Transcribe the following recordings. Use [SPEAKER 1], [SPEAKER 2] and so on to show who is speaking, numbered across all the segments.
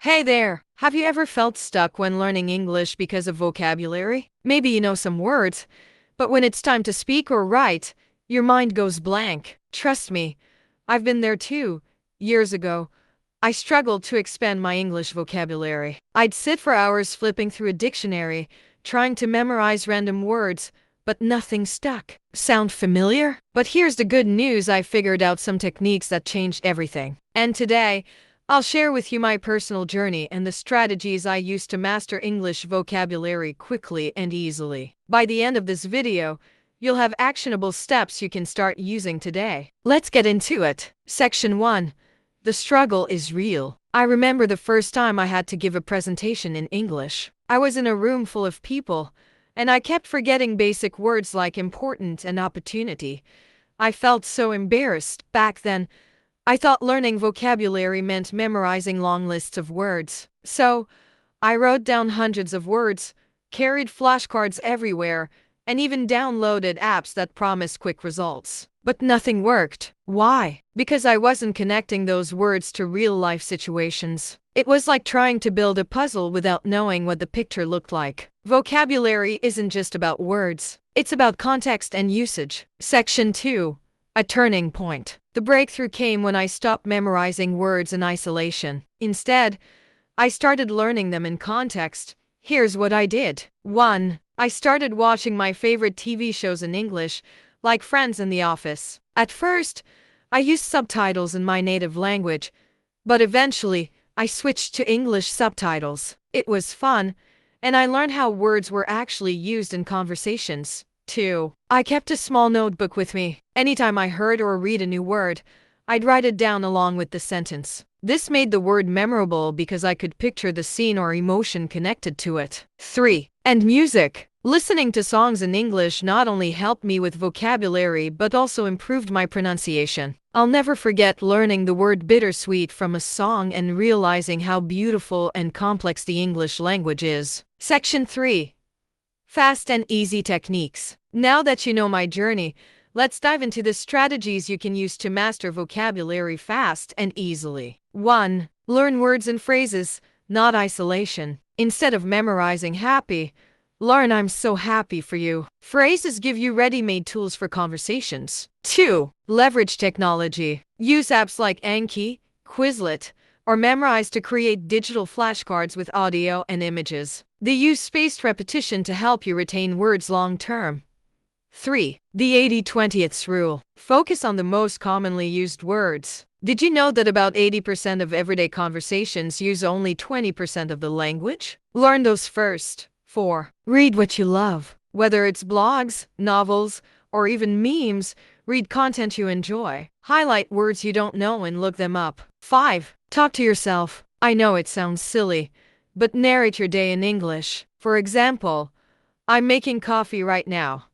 [SPEAKER 1] Hey there! Have you ever felt stuck when learning English because of vocabulary? Maybe you know some words, but when it's time to speak or write, your mind goes blank. Trust me, I've been there too. Years ago, I struggled to expand my English vocabulary. I'd sit for hours flipping through a dictionary, trying to memorize random words, but nothing stuck. Sound familiar? But here's the good news: I figured out some techniques that changed everything. And today, I'll share with you my personal journey and the strategies I used to master English vocabulary quickly and easily. By the end of this video, you'll have actionable steps you can start using today. Let's get into it. Section 1. The struggle is real. I remember the first time I had to give a presentation in English. I was in a room full of people, and I kept forgetting basic words like important and opportunity. I felt so embarrassed. Back then, I thought learning vocabulary meant memorizing long lists of words. So, I wrote down hundreds of words, carried flashcards everywhere, and even downloaded apps that promised quick results. But nothing worked. Why? Because I wasn't connecting those words to real-life situations. It was like trying to build a puzzle without knowing what the picture looked like. Vocabulary isn't just about words. It's about context and usage. Section 2. A turning point. The breakthrough came when I stopped memorizing words in isolation. Instead, I started learning them in context. Here's what I did. 1. I started watching my favorite TV shows in English, like Friends and The Office. At first, I used subtitles in my native language, but eventually, I switched to English subtitles. It was fun, and I learned how words were actually used in conversations. 2. I kept a small notebook with me. Anytime I heard or read a new word, I'd write it down along with the sentence. This made the word memorable because I could picture the scene or emotion connected to it. 3. And music. Listening to songs in English not only helped me with vocabulary but also improved my pronunciation. I'll never forget learning the word bittersweet from a song and realizing how beautiful and complex the English language is. Section 3. Fast and easy techniques. Now that you know my journey, let's dive into the strategies you can use to master vocabulary fast and easily. 1. Learn words and phrases, not isolation. Instead of memorizing happy, learn I'm so happy for you. Phrases give you ready-made tools for conversations. 2. Leverage technology. Use apps like Anki, Quizlet, or Memrise to create digital flashcards with audio and images. They use spaced repetition to help you retain words long-term. 3. The 80-20th rule. Focus on the most commonly used words. Did you know that about 80% of everyday conversations use only 20% of the language? Learn those first. 4. Read what you love. Whether it's blogs, novels, or even memes, read content you enjoy. Highlight words you don't know and look them up. 5. Talk to yourself. I know it sounds silly, but narrate your day in English. For example, I'm making coffee right now,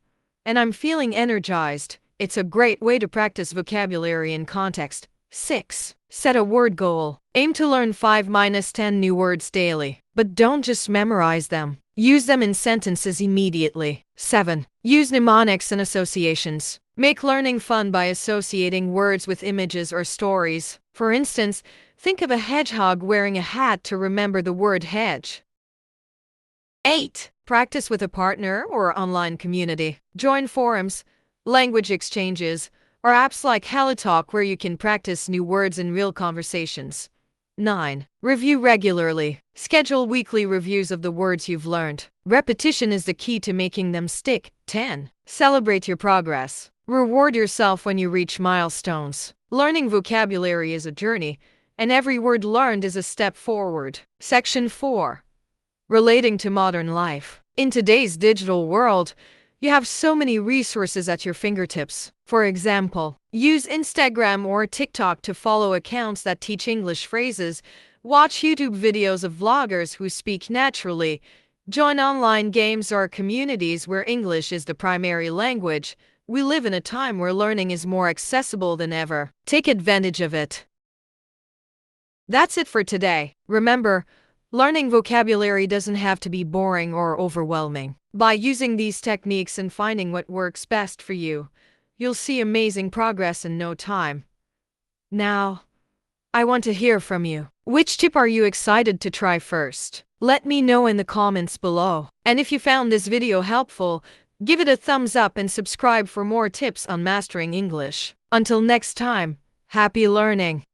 [SPEAKER 1] and I'm feeling energized. It's a great way to practice vocabulary in context. 6. Set a word goal. Aim to learn 5-10 new words daily, but don't just memorize them. Use them in sentences immediately. 7. Use mnemonics and associations. Make learning fun by associating words with images or stories. For instance, think of a hedgehog wearing a hat to remember the word hedge. 8. Practice with a partner or online community. Join forums, language exchanges, or apps like HelloTalk where you can practice new words in real conversations. 9. Review regularly. Schedule weekly reviews of the words you've learned. Repetition is the key to making them stick. 10. Celebrate your progress. Reward yourself when you reach milestones. Learning vocabulary is a journey, and every word learned is a step forward. Section 4. Relating to modern life. In today's digital world, you have so many resources at your fingertips. For example, use Instagram or TikTok to follow accounts that teach English phrases, watch YouTube videos of vloggers who speak naturally, join online games or communities where English is the primary language. We live in a time where learning is more accessible than ever. Take advantage of it. That's it for today. Remember, learning vocabulary doesn't have to be boring or overwhelming. By using these techniques and finding what works best for you, you'll see amazing progress in no time. Now, I want to hear from you. Which tip are you excited to try first? Let me know in the comments below. And if you found this video helpful, give it a thumbs up and subscribe for more tips on mastering English. Until next time, happy learning!